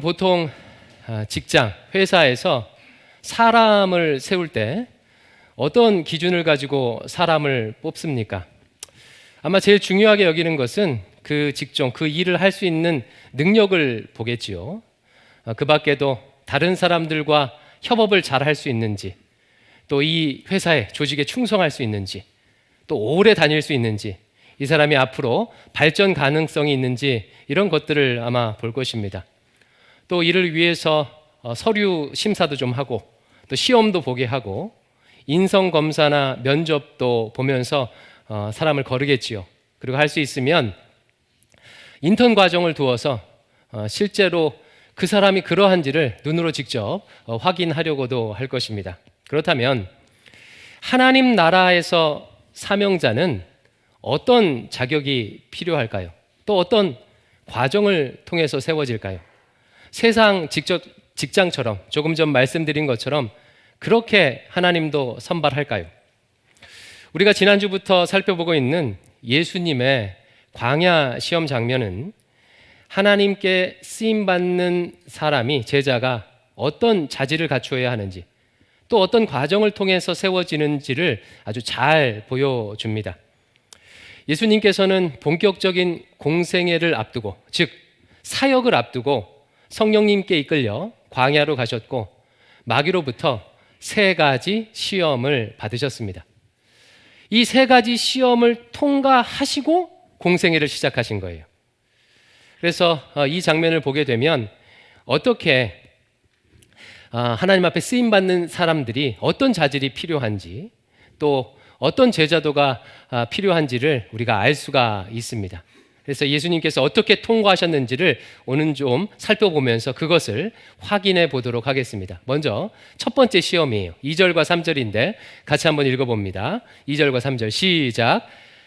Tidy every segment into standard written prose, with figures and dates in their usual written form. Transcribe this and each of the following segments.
보통 직장, 회사에서 사람을 세울 때 어떤 기준을 가지고 사람을 뽑습니까? 아마 제일 중요하게 여기는 것은 그 직종, 그 일을 할 수 있는 능력을 보겠지요. 그 밖에도 다른 사람들과 협업을 잘 할 수 있는지, 또 이 회사에, 조직에 충성할 수 있는지, 또 오래 다닐 수 있는지, 이 사람이 앞으로 발전 가능성이 있는지, 이런 것들을 아마 볼 것입니다. 또 이를 위해서 서류 심사도 좀 하고, 또 시험도 보게 하고, 인성검사나 면접도 보면서 사람을 거르겠지요. 그리고 할 수 있으면 인턴 과정을 두어서 실제로 그 사람이 그러한지를 눈으로 직접 확인하려고도 할 것입니다. 그렇다면 하나님 나라에서 사명자는 어떤 자격이 필요할까요? 또 어떤 과정을 통해서 세워질까요? 세상 직장처럼 조금 전 말씀드린 것처럼 그렇게 하나님도 선발할까요? 우리가 지난주부터 살펴보고 있는 예수님의 광야 시험 장면은 하나님께 쓰임받는 사람이, 제자가 어떤 자질을 갖추어야 하는지, 또 어떤 과정을 통해서 세워지는지를 아주 잘 보여줍니다. 예수님께서는 본격적인 공생애를 앞두고, 즉 사역을 앞두고 성령님께 이끌려 광야로 가셨고, 마귀로부터 3가지 시험을 받으셨습니다. 이 3가지 시험을 통과하시고 공생애를 시작하신 거예요. 그래서 이 장면을 보게 되면 어떻게 하나님 앞에 쓰임받는 사람들이 어떤 자질이 필요한지, 또 어떤 제자도가 필요한지를 우리가 알 수가 있습니다. 그래서 예수님께서 어떻게 통과하셨는지를 오늘 좀 살펴보면서 그것을 확인해 보도록 하겠습니다. 먼저 첫 번째 시험이에요. 2절과 3절인데 같이 한번 읽어봅니다. 2절과 3절 시작.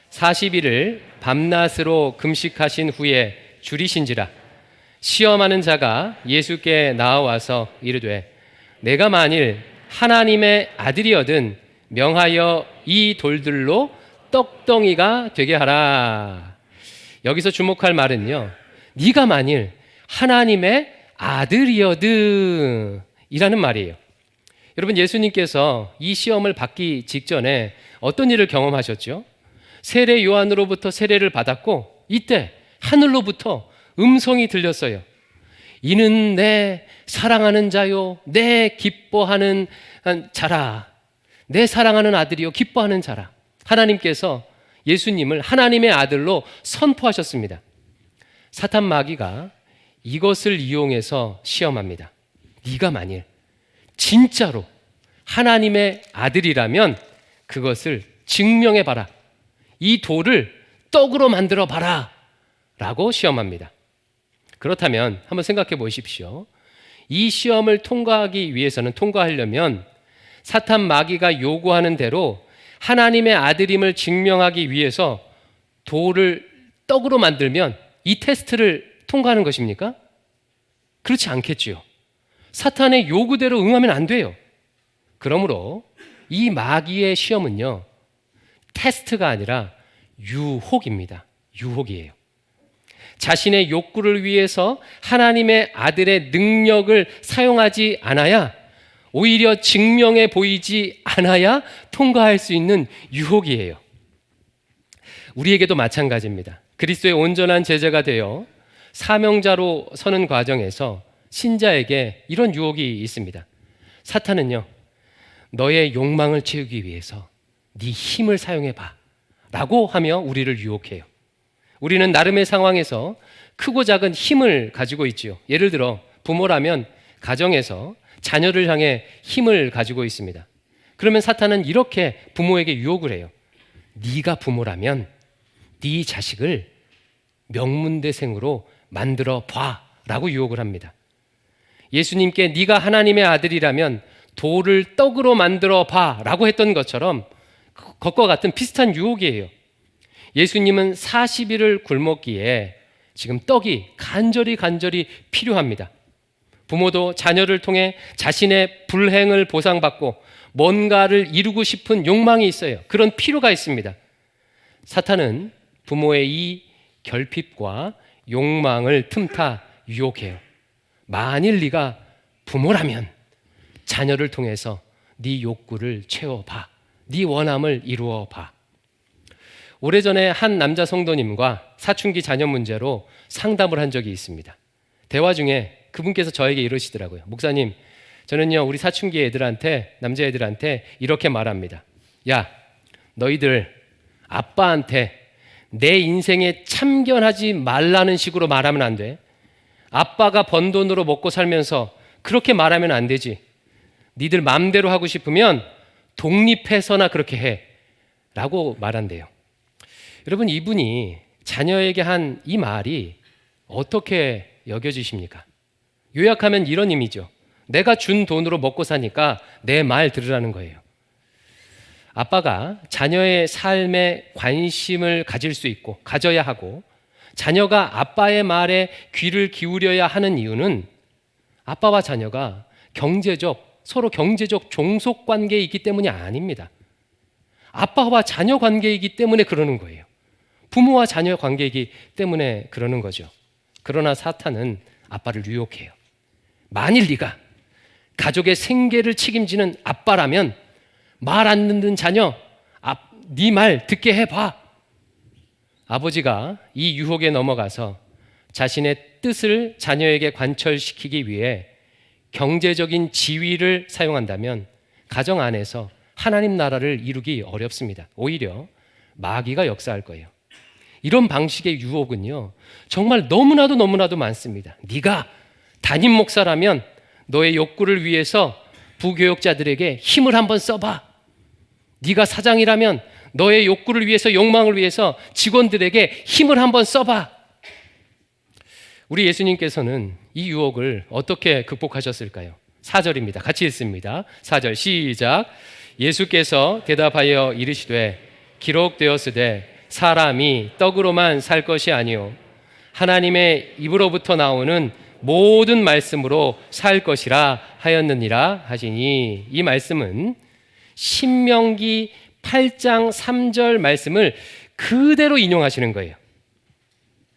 40일을 밤낮으로 금식하신 후에 줄이신지라. 시험하는 자가 예수께 나와와서 이르되, 내가 만일 하나님의 아들이거든 명하여 이 돌들로 떡덩이가 되게 하라. 여기서 주목할 말은요, 네가 만일 하나님의 아들이거든 이라는 말이에요. 여러분, 예수님께서 이 시험을 받기 직전에 어떤 일을 경험하셨죠? 세례 요한으로부터 세례를 받았고, 이때 하늘로부터 음성이 들렸어요. 이는 내 사랑하는 자요, 내 기뻐하는 자라. 내 사랑하는 아들이요, 기뻐하는 자라. 하나님께서 예수님을 하나님의 아들로 선포하셨습니다. 사탄 마귀가 이것을 이용해서 시험합니다. 네가 만일 진짜로 하나님의 아들이라면 그것을 증명해 봐라. 이 돌을 떡으로 만들어 봐라 라고 시험합니다. 그렇다면 한번 생각해 보십시오. 이 시험을 통과하려면 사탄 마귀가 요구하는 대로 하나님의 아들임을 증명하기 위해서 돌을 떡으로 만들면 이 테스트를 통과하는 것입니까? 그렇지 않겠지요. 사탄의 요구대로 응하면 안 돼요. 그러므로 이 마귀의 시험은요, 테스트가 아니라 유혹입니다. 유혹이에요. 자신의 욕구를 위해서 하나님의 아들의 능력을 사용하지 않아야, 오히려 증명해 보이지 않아야 통과할 수 있는 유혹이에요. 우리에게도 마찬가지입니다. 그리스도의 온전한 제자가 되어 사명자로 서는 과정에서 신자에게 이런 유혹이 있습니다. 사탄은요, 너의 욕망을 채우기 위해서 네 힘을 사용해 봐 라고 하며 우리를 유혹해요. 우리는 나름의 상황에서 크고 작은 힘을 가지고 있지요. 예를 들어 부모라면 가정에서 자녀를 향해 힘을 가지고 있습니다. 그러면 사탄은 이렇게 부모에게 유혹을 해요. 네가 부모라면 네 자식을 명문대생으로 만들어 봐 라고 유혹을 합니다. 예수님께 네가 하나님의 아들이라면 돌을 떡으로 만들어 봐 라고 했던 것처럼 그것과 같은 비슷한 유혹이에요. 예수님은 40일을 굶었기에 지금 떡이 간절히 필요합니다. 부모도 자녀를 통해 자신의 불행을 보상받고 뭔가를 이루고 싶은 욕망이 있어요. 그런 필요가 있습니다. 사탄은 부모의 이 결핍과 욕망을 틈타 유혹해요. 만일 네가 부모라면 자녀를 통해서 네 욕구를 채워봐. 네 원함을 이루어봐. 오래전에 한 남자 성도님과 사춘기 자녀 문제로 상담을 한 적이 있습니다. 대화 중에 그분께서 저에게 이러시더라고요. 목사님, 저는요 우리 사춘기 애들한테, 남자애들한테 이렇게 말합니다. 야, 너희들 아빠한테 내 인생에 참견하지 말라는 식으로 말하면 안 돼. 아빠가 번 돈으로 먹고 살면서 그렇게 말하면 안 되지. 니들 마음대로 하고 싶으면 독립해서나 그렇게 해 라고 말한대요. 여러분, 이분이 자녀에게 한 이 말이 어떻게 여겨지십니까? 요약하면 이런 의미죠. 내가 준 돈으로 먹고 사니까 내 말 들으라는 거예요. 아빠가 자녀의 삶에 관심을 가질 수 있고 가져야 하고 자녀가 아빠의 말에 귀를 기울여야 하는 이유는 아빠와 자녀가 서로 경제적 종속 관계에 있기 때문이 아닙니다. 아빠와 자녀 관계이기 때문에 그러는 거예요. 부모와 자녀 관계이기 때문에 그러는 거죠. 그러나 사탄은 아빠를 유혹해요. 만일 네가 가족의 생계를 책임지는 아빠라면 말 안 듣는 자녀, 네 말 듣게 해봐. 아버지가 이 유혹에 넘어가서 자신의 뜻을 자녀에게 관철시키기 위해 경제적인 지위를 사용한다면 가정 안에서 하나님 나라를 이루기 어렵습니다. 오히려 마귀가 역사할 거예요. 이런 방식의 유혹은요, 정말 너무나도 많습니다. 네가 담임 목사라면 너의 욕구를 위해서 부교역자들에게 힘을 한번 써봐. 네가 사장이라면 너의 욕구를 위해서, 욕망을 위해서 직원들에게 힘을 한번 써봐. 우리 예수님께서는 이 유혹을 어떻게 극복하셨을까요? 4절입니다. 같이 읽습니다. 4절 시작. 예수께서 대답하여 이르시되 기록되었으되 사람이 떡으로만 살 것이 아니요 하나님의 입으로부터 나오는 모든 말씀으로 살 것이라 하였느니라 하시니, 이 말씀은 신명기 8장 3절 말씀을 그대로 인용하시는 거예요.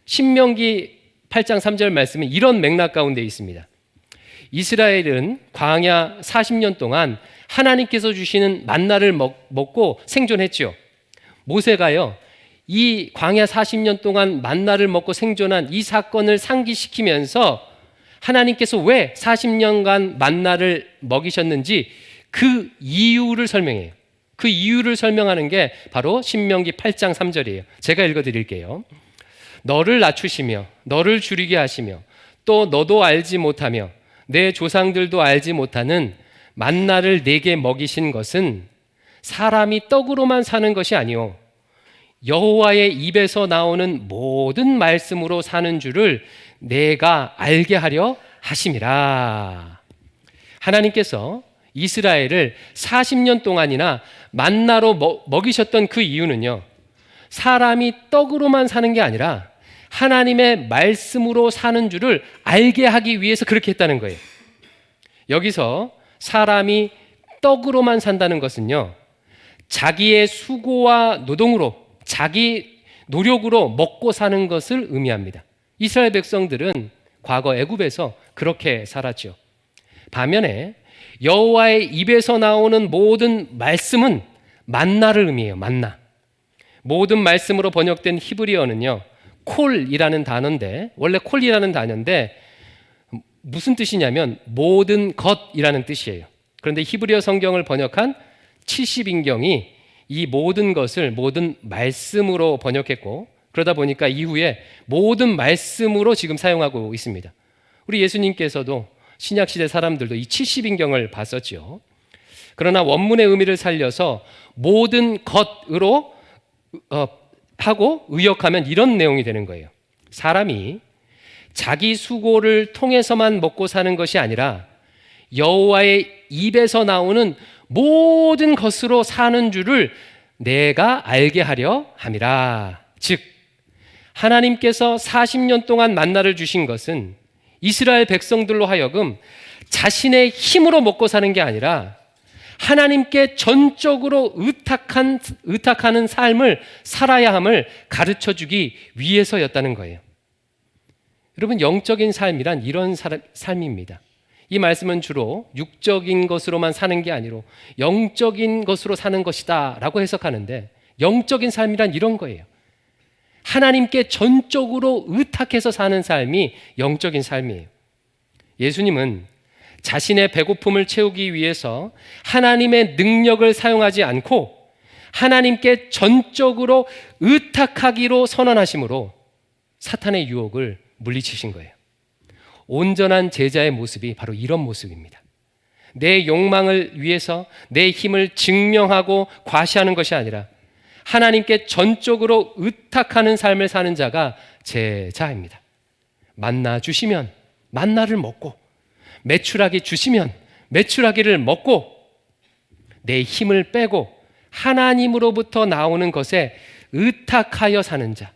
신명기 8장 3절 말씀은 이런 맥락 가운데 있습니다. 이스라엘은 광야 40년 동안 하나님께서 주시는 만나를 먹고 생존했죠. 모세가요, 이 광야 40년 동안 만나를 먹고 생존한 이 사건을 상기시키면서 하나님께서 왜 40년간 만나를 먹이셨는지 그 이유를 설명해요. 그 이유를 설명하는 게 바로 신명기 8장 3절이에요. 제가 읽어드릴게요. 너를 낮추시며 너를 줄이게 하시며 또 너도 알지 못하며 내 조상들도 알지 못하는 만나를 내게 먹이신 것은 사람이 떡으로만 사는 것이 아니오 여호와의 입에서 나오는 모든 말씀으로 사는 줄을 내가 알게 하려 하심이라. 하나님께서 이스라엘을 40년 동안이나 만나로 먹이셨던 그 이유는요, 사람이 떡으로만 사는 게 아니라 하나님의 말씀으로 사는 줄을 알게 하기 위해서 그렇게 했다는 거예요. 여기서 사람이 떡으로만 산다는 것은요, 자기의 수고와 노동으로, 자기 노력으로 먹고 사는 것을 의미합니다. 이스라엘 백성들은 과거 애굽에서 그렇게 살았죠. 반면에 여호와의 입에서 나오는 모든 말씀은 만나를 의미해요. 만나. 모든 말씀으로 번역된 히브리어는요, 콜이라는 단어인데, 원래 콜이라는 단어인데 무슨 뜻이냐면 모든 것이라는 뜻이에요. 그런데 히브리어 성경을 번역한 70인경이 이 모든 것을 모든 말씀으로 번역했고, 그러다 보니까 이후에 모든 말씀으로 지금 사용하고 있습니다. 우리 예수님께서도 신약시대 사람들도 이 70인경을 봤었죠. 그러나 원문의 의미를 살려서 모든 것으로 하고 의역하면 이런 내용이 되는 거예요. 사람이 자기 수고를 통해서만 먹고 사는 것이 아니라 여호와의 입에서 나오는 모든 것으로 사는 줄을 내가 알게 하려 함이라. 즉 하나님께서 40년 동안 만나를 주신 것은 이스라엘 백성들로 하여금 자신의 힘으로 먹고 사는 게 아니라 하나님께 전적으로 의탁하는 삶을 살아야 함을 가르쳐주기 위해서였다는 거예요. 여러분, 영적인 삶이란 이런 삶입니다. 이 말씀은 주로 육적인 것으로만 사는 게 아니로 영적인 것으로 사는 것이다 라고 해석하는데, 영적인 삶이란 이런 거예요. 하나님께 전적으로 의탁해서 사는 삶이 영적인 삶이에요. 예수님은 자신의 배고픔을 채우기 위해서 하나님의 능력을 사용하지 않고 하나님께 전적으로 의탁하기로 선언하심으로 사탄의 유혹을 물리치신 거예요. 온전한 제자의 모습이 바로 이런 모습입니다. 내 욕망을 위해서 내 힘을 증명하고 과시하는 것이 아니라 하나님께 전적으로 의탁하는 삶을 사는 자가 제자입니다. 만나 주시면 만나를 먹고, 메추라기 주시면 메추라기를 먹고, 내 힘을 빼고 하나님으로부터 나오는 것에 의탁하여 사는 자,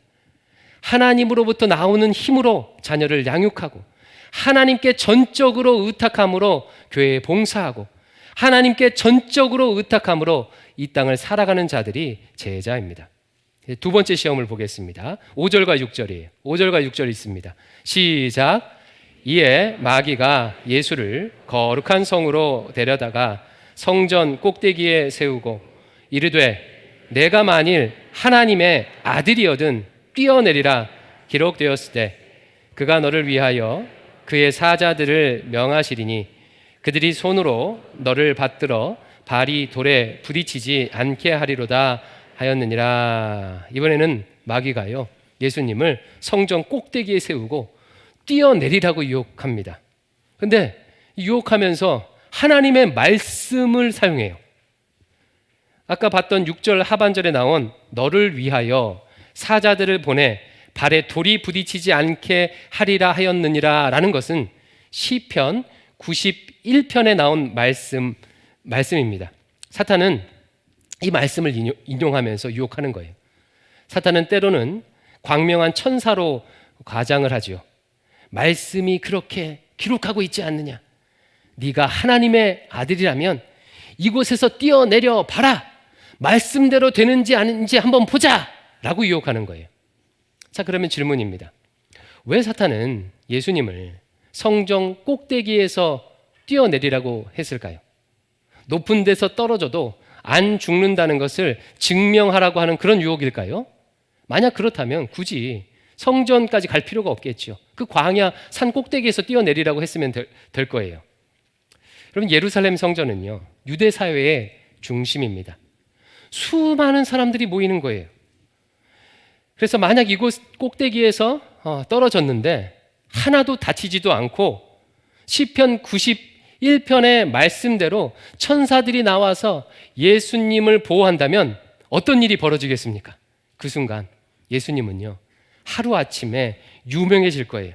하나님으로부터 나오는 힘으로 자녀를 양육하고, 하나님께 전적으로 의탁함으로 교회에 봉사하고, 하나님께 전적으로 의탁함으로 이 땅을 살아가는 자들이 제자입니다. 두 번째 시험을 보겠습니다. 5절과 6절이에요. 5절과 6절 있습니다. 시작. 이에 마귀가 예수를 거룩한 성으로 데려다가 성전 꼭대기에 세우고 이르되 내가 만일 하나님의 아들이거든 뛰어내리라 기록되었을 때 그가 너를 위하여 그의 사자들을 명하시리니 그들이 손으로 너를 받들어 발이 돌에 부딪히지 않게 하리로다 하였느니라. 이번에는 마귀가요, 예수님을 성전 꼭대기에 세우고 뛰어내리라고 유혹합니다. 그런데 유혹하면서 하나님의 말씀을 사용해요. 아까 봤던 6절 하반절에 나온 너를 위하여 사자들을 보내 발에 돌이 부딪히지 않게 하리라 하였느니라 라는 것은 시편 91편에 나온 말씀입니다. 사탄은 이 말씀을 인용하면서 유혹하는 거예요. 사탄은 때로는 광명한 천사로 과장을 하죠. 말씀이 그렇게 기록하고 있지 않느냐? 네가 하나님의 아들이라면 이곳에서 뛰어내려 봐라. 말씀대로 되는지 아닌지 한번 보자 라고 유혹하는 거예요. 자, 그러면 질문입니다. 왜 사탄은 예수님을 성전 꼭대기에서 뛰어내리라고 했을까요? 높은 데서 떨어져도 안 죽는다는 것을 증명하라고 하는 그런 유혹일까요? 만약 그렇다면 굳이 성전까지 갈 필요가 없겠죠. 그 광야 산 꼭대기에서 뛰어내리라고 했으면 될 거예요. 여러분, 예루살렘 성전은요, 유대 사회의 중심입니다. 수많은 사람들이 모이는 거예요. 그래서 만약 이곳 꼭대기에서 떨어졌는데 하나도 다치지도 않고 시편 91편의 말씀대로 천사들이 나와서 예수님을 보호한다면 어떤 일이 벌어지겠습니까? 그 순간 예수님은요, 하루아침에 유명해질 거예요.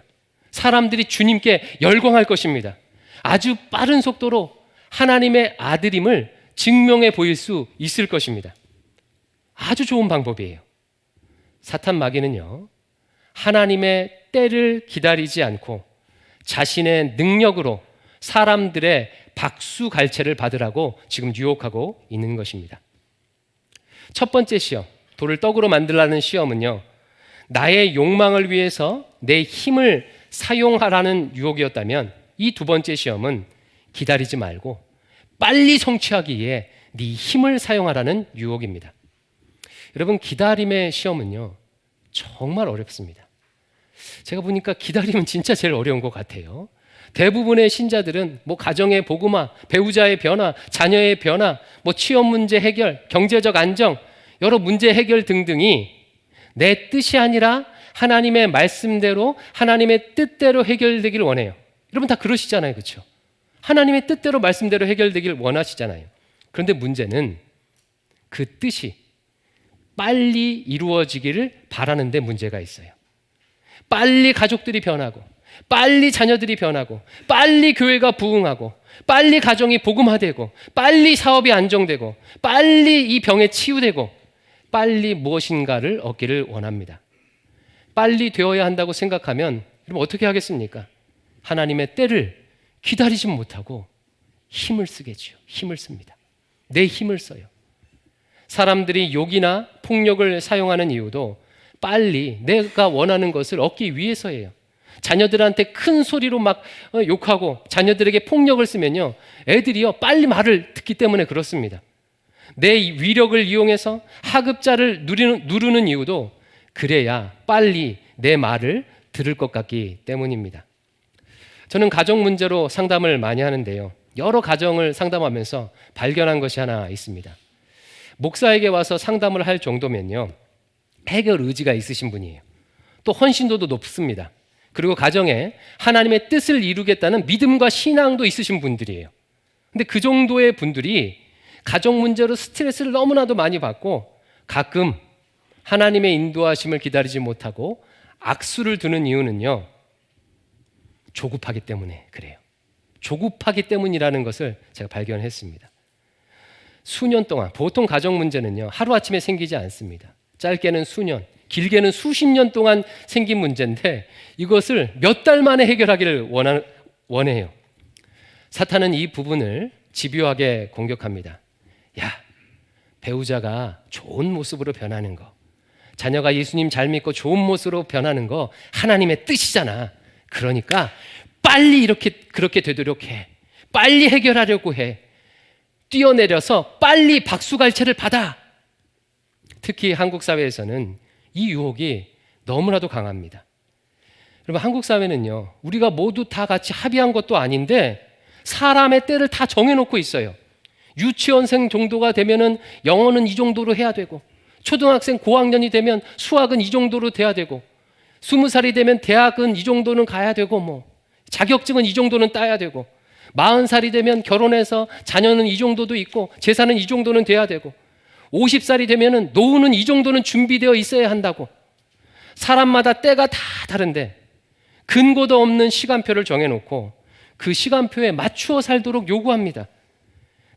사람들이 주님께 열광할 것입니다. 아주 빠른 속도로 하나님의 아들임을 증명해 보일 수 있을 것입니다. 아주 좋은 방법이에요. 사탄 마귀는요, 하나님의 때를 기다리지 않고 자신의 능력으로 사람들의 박수갈채를 받으라고 지금 유혹하고 있는 것입니다. 첫 번째 시험, 돌을 떡으로 만들라는 시험은요, 나의 욕망을 위해서 내 힘을 사용하라는 유혹이었다면, 이 두 번째 시험은 기다리지 말고 빨리 성취하기 위해 네 힘을 사용하라는 유혹입니다. 여러분, 기다림의 시험은요, 정말 어렵습니다. 제가 보니까 기다림은 진짜 제일 어려운 것 같아요. 대부분의 신자들은 가정의 복음화, 배우자의 변화, 자녀의 변화, 취업 문제 해결, 경제적 안정, 여러 문제 해결 등등이 내 뜻이 아니라 하나님의 말씀대로, 하나님의 뜻대로 해결되기를 원해요. 여러분 다 그러시잖아요, 그렇죠? 하나님의 뜻대로 말씀대로 해결되길 원하시잖아요. 그런데 문제는 그 뜻이 빨리 이루어지기를 바라는 데 문제가 있어요. 빨리 가족들이 변하고, 빨리 자녀들이 변하고, 빨리 교회가 부흥하고, 빨리 가정이 복음화되고, 빨리 사업이 안정되고, 빨리 이 병에 치유되고, 빨리 무엇인가를 얻기를 원합니다. 빨리 되어야 한다고 생각하면 그럼 어떻게 하겠습니까? 하나님의 때를 기다리지 못하고 힘을 쓰겠죠. 힘을 씁니다. 내 힘을 써요. 사람들이 욕이나 폭력을 사용하는 이유도 빨리 내가 원하는 것을 얻기 위해서예요. 자녀들한테 큰 소리로 막 욕하고 자녀들에게 폭력을 쓰면요, 애들이요 빨리 말을 듣기 때문에 그렇습니다. 내 위력을 이용해서 하급자를 누르는 이유도 그래야 빨리 내 말을 들을 것 같기 때문입니다. 저는 가정 문제로 상담을 많이 하는데요, 여러 가정을 상담하면서 발견한 것이 하나 있습니다. 목사에게 와서 상담을 할 정도면요, 해결 의지가 있으신 분이에요. 또 헌신도도 높습니다. 그리고 가정에 하나님의 뜻을 이루겠다는 믿음과 신앙도 있으신 분들이에요. 근데 그 정도의 분들이 가정 문제로 스트레스를 너무나도 많이 받고 가끔 하나님의 인도하심을 기다리지 못하고 악수를 두는 이유는요, 조급하기 때문에 그래요. 조급하기 때문이라는 것을 제가 발견했습니다. 수년 동안, 보통 가정 문제는요 하루아침에 생기지 않습니다. 짧게는 수년, 길게는 수십 년 동안 생긴 문제인데 이것을 몇 달 만에 해결하기를 원해요. 사탄은 이 부분을 집요하게 공격합니다. 야, 배우자가 좋은 모습으로 변하는 거, 자녀가 예수님 잘 믿고 좋은 모습으로 변하는 거 하나님의 뜻이잖아. 그러니까 빨리 그렇게 되도록 해. 빨리 해결하려고 해. 뛰어내려서 빨리 박수갈채를 받아. 특히 한국 사회에서는 이 유혹이 너무나도 강합니다. 여러분, 한국 사회는요, 우리가 모두 다 같이 합의한 것도 아닌데 사람의 때를 다 정해놓고 있어요. 유치원생 정도가 되면은 영어는 이 정도로 해야 되고, 초등학생 고학년이 되면 수학은 이 정도로 돼야 되고, 20살이 되면 대학은 이 정도는 가야 되고, 자격증은 이 정도는 따야 되고, 40살이 되면 결혼해서 자녀는 이 정도도 있고 재산은 이 정도는 돼야 되고, 50살이 되면은 노후는 이 정도는 준비되어 있어야 한다고. 사람마다 때가 다 다른데 근거도 없는 시간표를 정해놓고 그 시간표에 맞추어 살도록 요구합니다.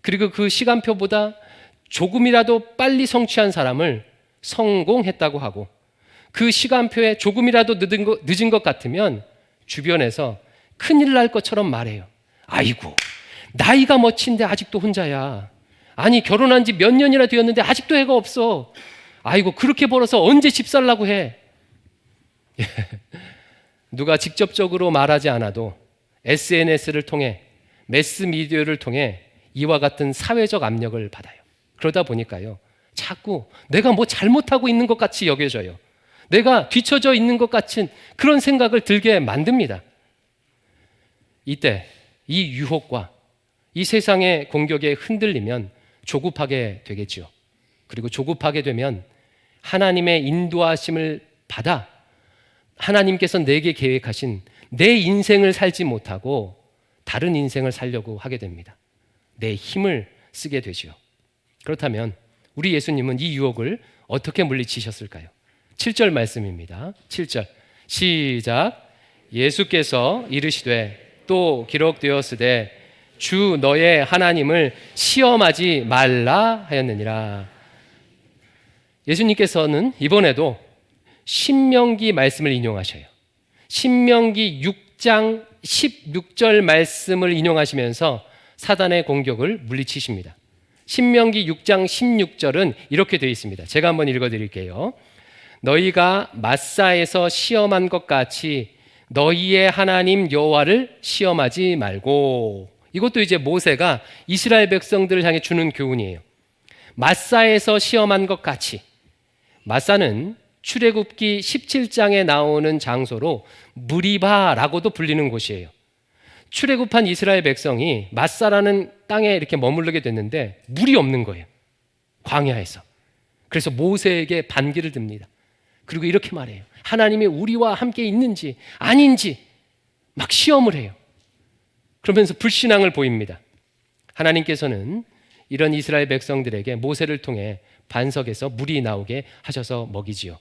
그리고 그 시간표보다 조금이라도 빨리 성취한 사람을 성공했다고 하고, 그 시간표에 조금이라도 늦은 것 같으면 주변에서 큰일 날 것처럼 말해요. 아이고, 나이가 멋진데 아직도 혼자야. 아니, 결혼한 지 몇 년이나 되었는데 아직도 애가 없어. 아이고, 그렇게 벌어서 언제 집 살라고 해. 누가 직접적으로 말하지 않아도 SNS를 통해, 매스미디어를 통해 이와 같은 사회적 압력을 받아요. 그러다 보니까요, 자꾸 내가 뭐 잘못하고 있는 것 같이 여겨져요. 내가 뒤처져 있는 것 같은 그런 생각을 들게 만듭니다. 이때 이 유혹과 이 세상의 공격에 흔들리면 조급하게 되겠죠. 그리고 조급하게 되면 하나님의 인도하심을 받아 하나님께서 내게 계획하신 내 인생을 살지 못하고 다른 인생을 살려고 하게 됩니다. 내 힘을 쓰게 되죠. 그렇다면 우리 예수님은 이 유혹을 어떻게 물리치셨을까요? 7절 말씀입니다. 7절 시작. 예수께서 이르시되 또 기록되었으되 주 너의 하나님을 시험하지 말라 하였느니라. 예수님께서는 이번에도 신명기 말씀을 인용하셔요. 신명기 6장 16절 말씀을 인용하시면서 사단의 공격을 물리치십니다. 신명기 6장 16절은 이렇게 되어 있습니다. 제가 한번 읽어드릴게요. 너희가 마사에서 시험한 것 같이 너희의 하나님 여호와를 시험하지 말고. 이것도 이제 모세가 이스라엘 백성들을 향해 주는 교훈이에요. 마사에서 시험한 것 같이. 마사는 출애굽기 17장에 나오는 장소로 무리바라고도 불리는 곳이에요. 출애굽한 이스라엘 백성이 마사라는 땅에 이렇게 머무르게 됐는데 물이 없는 거예요. 광야에서. 그래서 모세에게 반기를 듭니다. 그리고 이렇게 말해요. 하나님이 우리와 함께 있는지 아닌지 막 시험을 해요. 그러면서 불신앙을 보입니다. 하나님께서는 이런 이스라엘 백성들에게 모세를 통해 반석에서 물이 나오게 하셔서 먹이지요.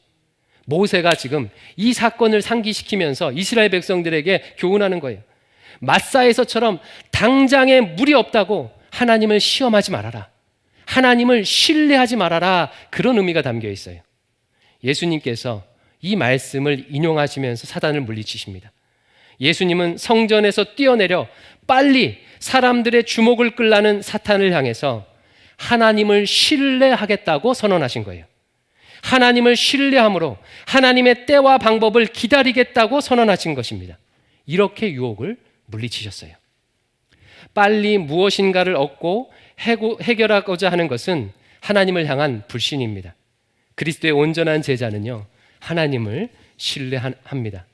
모세가 지금 이 사건을 상기시키면서 이스라엘 백성들에게 교훈하는 거예요. 마사에서처럼 당장에 물이 없다고 하나님을 시험하지 말아라. 하나님을 신뢰하지 말아라. 그런 의미가 담겨 있어요. 예수님께서 이 말씀을 인용하시면서 사단을 물리치십니다. 예수님은 성전에서 뛰어내려 빨리 사람들의 주목을 끌라는 사탄을 향해서 하나님을 신뢰하겠다고 선언하신 거예요. 하나님을 신뢰함으로 하나님의 때와 방법을 기다리겠다고 선언하신 것입니다. 이렇게 유혹을 물리치셨어요. 빨리 무엇인가를 얻고 해결하고자 하는 것은 하나님을 향한 불신입니다. 그리스도의 온전한 제자는요, 하나님을 신뢰합니다.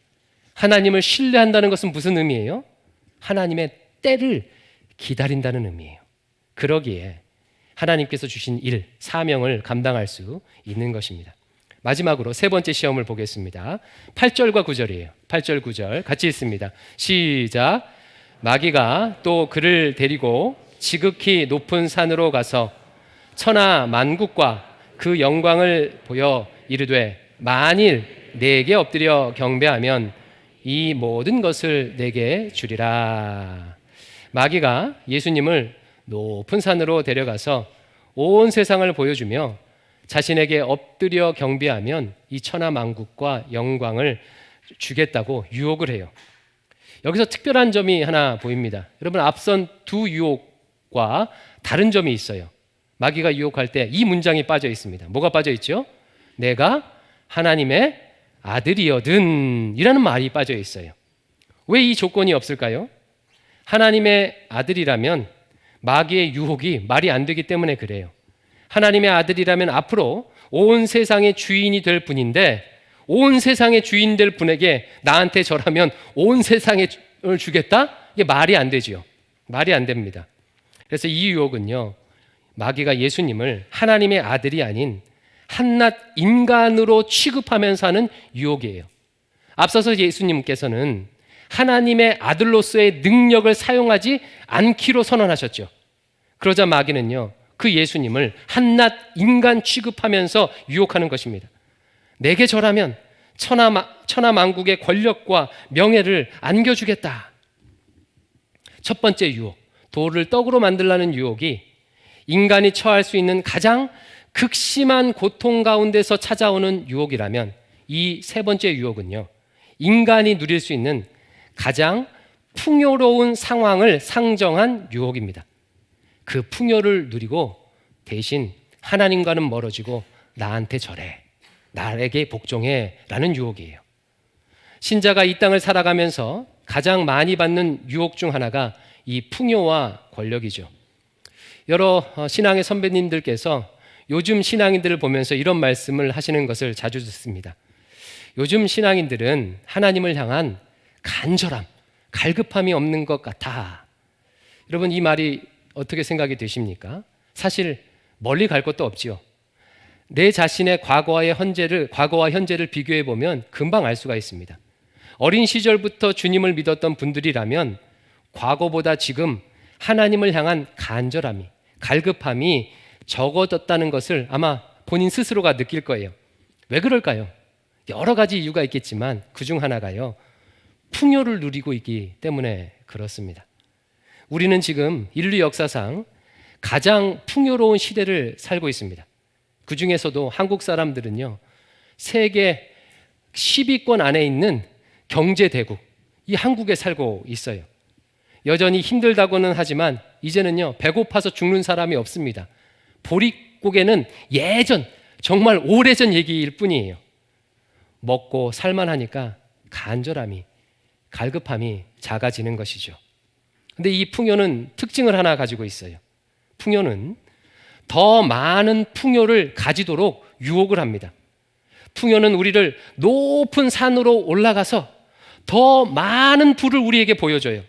하나님을 신뢰한다는 것은 무슨 의미예요? 하나님의 때를 기다린다는 의미예요. 그러기에 하나님께서 주신 일, 사명을 감당할 수 있는 것입니다. 마지막으로 세 번째 시험을 보겠습니다. 8절과 9절이에요. 8절, 9절 같이 읽습니다. 시작. 마귀가 또 그를 데리고 지극히 높은 산으로 가서 천하 만국과 그 영광을 보여 이르되 만일 내게 엎드려 경배하면 이 모든 것을 내게 주리라. 마귀가 예수님을 높은 산으로 데려가서 온 세상을 보여주며 자신에게 엎드려 경배하면 이 천하 만국과 영광을 주겠다고 유혹을 해요. 여기서 특별한 점이 하나 보입니다. 여러분, 앞선 두 유혹과 다른 점이 있어요. 마귀가 유혹할 때 이 문장이 빠져 있습니다. 뭐가 빠져 있죠? 내가 하나님의 아들이거든 이라는 말이 빠져 있어요. 왜 이 조건이 없을까요? 하나님의 아들이라면 마귀의 유혹이 말이 안 되기 때문에 그래요. 하나님의 아들이라면 앞으로 온 세상의 주인이 될 분인데 온 세상의 주인 될 분에게 나한테 절하면 온 세상을 주겠다? 이게 말이 안 되지요. 말이 안 됩니다. 그래서 이 유혹은요, 마귀가 예수님을 하나님의 아들이 아닌 한낱 인간으로 취급하면서 하는 유혹이에요. 앞서서 예수님께서는 하나님의 아들로서의 능력을 사용하지 않기로 선언하셨죠. 그러자 마귀는요, 그 예수님을 한낱 인간 취급하면서 유혹하는 것입니다. 내게 절하면 천하 만국의 권력과 명예를 안겨주겠다. 첫 번째 유혹, 돌을 떡으로 만들라는 유혹이 인간이 처할 수 있는 가장 극심한 고통 가운데서 찾아오는 유혹이라면, 이 세 번째 유혹은요, 인간이 누릴 수 있는 가장 풍요로운 상황을 상정한 유혹입니다. 그 풍요를 누리고 대신 하나님과는 멀어지고 나한테 절해, 나에게 복종해 라는 유혹이에요. 신자가 이 땅을 살아가면서 가장 많이 받는 유혹 중 하나가 이 풍요와 권력이죠. 여러 신앙의 선배님들께서 요즘 신앙인들을 보면서 이런 말씀을 하시는 것을 자주 듣습니다. 요즘 신앙인들은 하나님을 향한 간절함, 갈급함이 없는 것 같아. 여러분, 이 말이 어떻게 생각이 되십니까? 사실 멀리 갈 것도 없지요. 내 자신의 과거와 현재를 비교해 보면 금방 알 수가 있습니다. 어린 시절부터 주님을 믿었던 분들이라면 과거보다 지금 하나님을 향한 간절함이, 갈급함이 적어졌다는 것을 아마 본인 스스로가 느낄 거예요. 왜 그럴까요? 여러 가지 이유가 있겠지만 그중 하나가요, 풍요를 누리고 있기 때문에 그렇습니다. 우리는 지금 인류 역사상 가장 풍요로운 시대를 살고 있습니다. 그 중에서도 한국 사람들은요, 세계 10위권 안에 있는 경제대국, 이 한국에 살고 있어요. 여전히 힘들다고는 하지만 이제는요, 배고파서 죽는 사람이 없습니다. 보릿고개는 예전, 정말 오래전 얘기일 뿐이에요. 먹고 살만하니까 간절함이, 갈급함이 작아지는 것이죠. 근데 이 풍요는 특징을 하나 가지고 있어요. 풍요는 더 많은 풍요를 가지도록 유혹을 합니다. 풍요는 우리를 높은 산으로 올라가서 더 많은 부를 우리에게 보여줘요.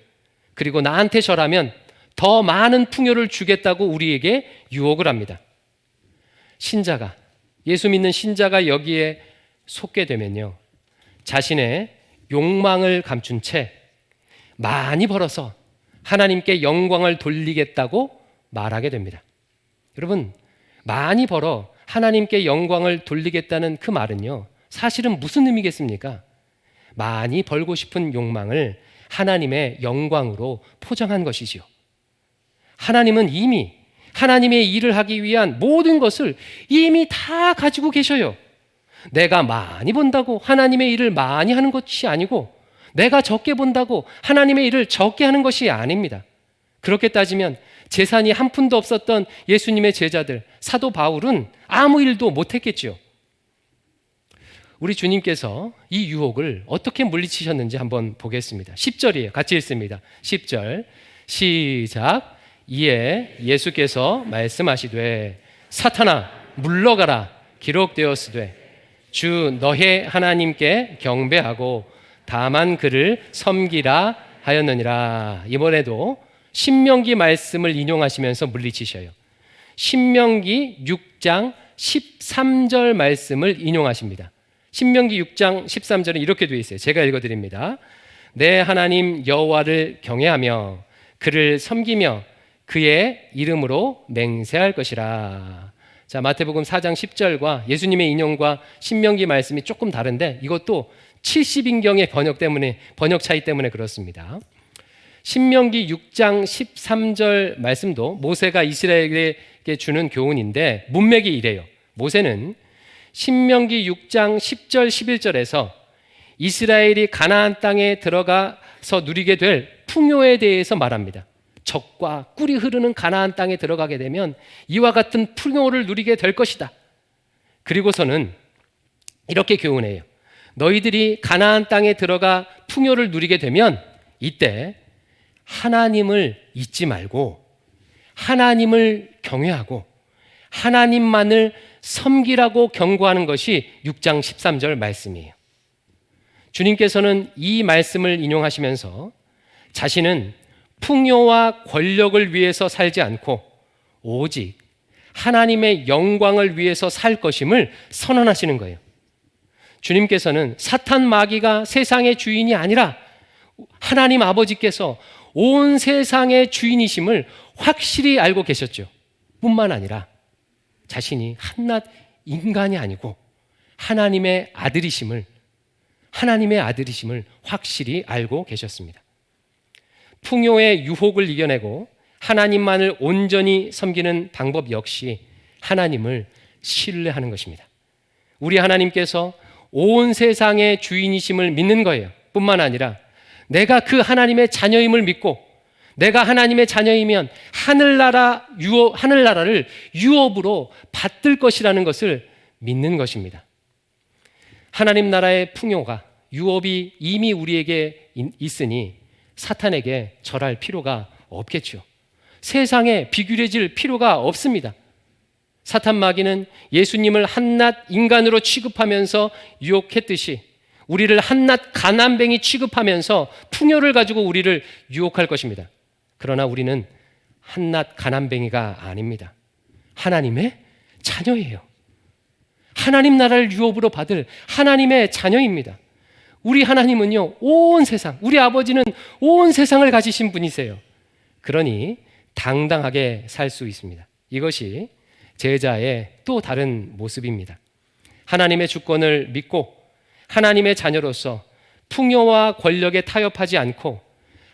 그리고 나한테 절하면 더 많은 풍요를 주겠다고 우리에게 유혹을 합니다. 신자가, 예수 믿는 신자가 여기에 속게 되면요, 자신의 욕망을 감춘 채 많이 벌어서 하나님께 영광을 돌리겠다고 말하게 됩니다. 여러분, 많이 벌어 하나님께 영광을 돌리겠다는 그 말은요, 사실은 무슨 의미겠습니까? 많이 벌고 싶은 욕망을 하나님의 영광으로 포장한 것이지요. 하나님은 이미 하나님의 일을 하기 위한 모든 것을 이미 다 가지고 계셔요. 내가 많이 번다고 하나님의 일을 많이 하는 것이 아니고, 내가 적게 번다고 하나님의 일을 적게 하는 것이 아닙니다. 그렇게 따지면 재산이 한 푼도 없었던 예수님의 제자들, 사도 바울은 아무 일도 못했겠죠. 우리 주님께서 이 유혹을 어떻게 물리치셨는지 한번 보겠습니다. 10절이에요. 같이 읽습니다. 10절 시작. 이에 예수께서 말씀하시되 사탄아 물러가라 기록되었으되 주 너의 하나님께 경배하고 다만 그를 섬기라 하였느니라. 이번에도 신명기 말씀을 인용하시면서 물리치셔요. 신명기 6장 13절 말씀을 인용하십니다. 신명기 6장 13절은 이렇게 되어 있어요. 제가 읽어드립니다. 내 하나님 여호와를 경외하며 그를 섬기며 그의 이름으로 맹세할 것이라. 자, 마태복음 4장 10절과 예수님의 인용과 신명기 말씀이 조금 다른데 이것도 70인경의 번역 차이 때문에 그렇습니다. 신명기 6장 13절 말씀도 모세가 이스라엘에게 주는 교훈인데 문맥이 이래요. 모세는 신명기 6장 10절 11절에서 이스라엘이 가나안 땅에 들어가서 누리게 될 풍요에 대해서 말합니다. 적과 꿀이 흐르는 가나안 땅에 들어가게 되면 이와 같은 풍요를 누리게 될 것이다. 그리고서는 이렇게 교훈해요. 너희들이 가나안 땅에 들어가 풍요를 누리게 되면 이때 하나님을 잊지 말고 하나님을 경외하고 하나님만을 섬기라고 경고하는 것이 6장 13절 말씀이에요. 주님께서는 이 말씀을 인용하시면서 자신은 풍요와 권력을 위해서 살지 않고 오직 하나님의 영광을 위해서 살 것임을 선언하시는 거예요. 주님께서는 사탄 마귀가 세상의 주인이 아니라 하나님 아버지께서 온 세상의 주인이심을 확실히 알고 계셨죠. 뿐만 아니라 자신이 한낱 인간이 아니고 하나님의 아들이심을 확실히 알고 계셨습니다. 풍요의 유혹을 이겨내고 하나님만을 온전히 섬기는 방법 역시 하나님을 신뢰하는 것입니다. 우리 하나님께서 온 세상의 주인이심을 믿는 거예요. 뿐만 아니라 내가 그 하나님의 자녀임을 믿고 내가 하나님의 자녀이면 하늘나라를 유업으로 받들 것이라는 것을 믿는 것입니다. 하나님 나라의 풍요가 유업이 이미 우리에게 있으니 사탄에게 절할 필요가 없겠죠. 세상에 비굴해질 필요가 없습니다. 사탄 마귀는 예수님을 한낱 인간으로 취급하면서 유혹했듯이 우리를 한낱 가난뱅이 취급하면서 풍요를 가지고 우리를 유혹할 것입니다. 그러나 우리는 한낱 가난뱅이가 아닙니다. 하나님의 자녀예요. 하나님 나라를 유업으로 받을 하나님의 자녀입니다. 우리 하나님은요, 온 세상, 우리 아버지는 온 세상을 가지신 분이세요. 그러니 당당하게 살 수 있습니다. 이것이 제자의 또 다른 모습입니다. 하나님의 주권을 믿고 하나님의 자녀로서 풍요와 권력에 타협하지 않고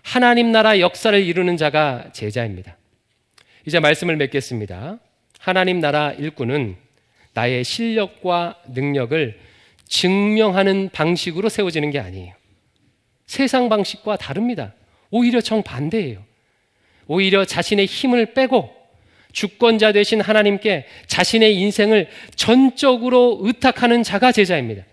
하나님 나라 역사를 이루는 자가 제자입니다. 이제 말씀을 맺겠습니다. 하나님 나라 일꾼은 나의 실력과 능력을 증명하는 방식으로 세워지는 게 아니에요. 세상 방식과 다릅니다. 오히려 정반대예요. 오히려 자신의 힘을 빼고 주권자 되신 하나님께 자신의 인생을 전적으로 의탁하는 자가 제자입니다.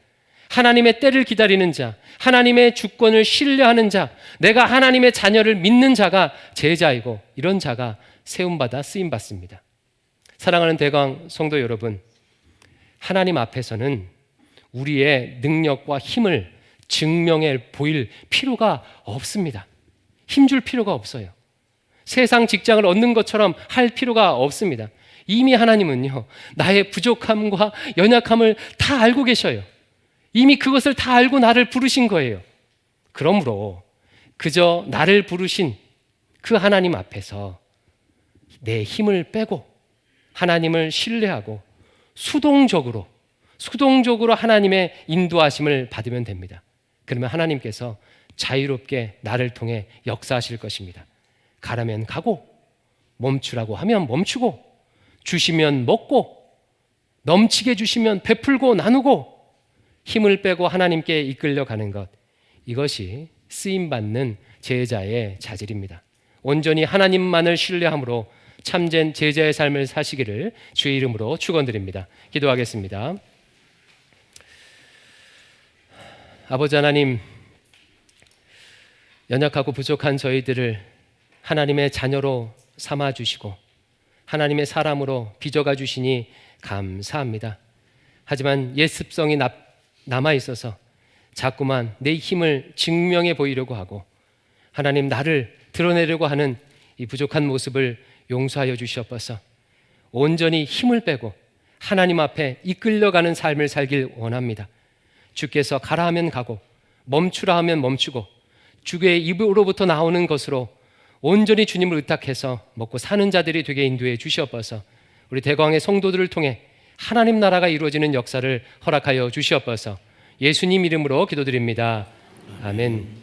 하나님의 때를 기다리는 자, 하나님의 주권을 신뢰하는 자, 내가 하나님의 자녀를 믿는 자가 제자이고 이런 자가 세움받아 쓰임받습니다. 사랑하는 대강 성도 여러분, 하나님 앞에서는 우리의 능력과 힘을 증명해 보일 필요가 없습니다. 힘줄 필요가 없어요. 세상 직장을 얻는 것처럼 할 필요가 없습니다. 이미 하나님은요, 나의 부족함과 연약함을 다 알고 계셔요. 이미 그것을 다 알고 나를 부르신 거예요. 그러므로 그저 나를 부르신 그 하나님 앞에서 내 힘을 빼고 하나님을 신뢰하고 수동적으로 하나님의 인도하심을 받으면 됩니다. 그러면 하나님께서 자유롭게 나를 통해 역사하실 것입니다. 가라면 가고 멈추라고 하면 멈추고 주시면 먹고 넘치게 주시면 베풀고 나누고 힘을 빼고 하나님께 이끌려가는 것, 이것이 쓰임받는 제자의 자질입니다. 온전히 하나님만을 신뢰함으로 참된 제자의 삶을 사시기를 주의 이름으로 축원드립니다. 기도하겠습니다. 아버지 하나님, 연약하고 부족한 저희들을 하나님의 자녀로 삼아주시고 하나님의 사람으로 빚어가 주시니 감사합니다. 하지만 옛 습성이 남아있어서 자꾸만 내 힘을 증명해 보이려고 하고 하나님 나를 드러내려고 하는 이 부족한 모습을 용서하여 주시옵소서. 온전히 힘을 빼고 하나님 앞에 이끌려가는 삶을 살길 원합니다. 주께서 가라 하면 가고 멈추라 하면 멈추고 주의 입으로부터 나오는 것으로 온전히 주님을 의탁해서 먹고 사는 자들이 되게 인도해 주시옵소서. 우리 대광의 성도들을 통해 하나님 나라가 이루어지는 역사를 허락하여 주시옵소서. 예수님 이름으로 기도드립니다. 아멘.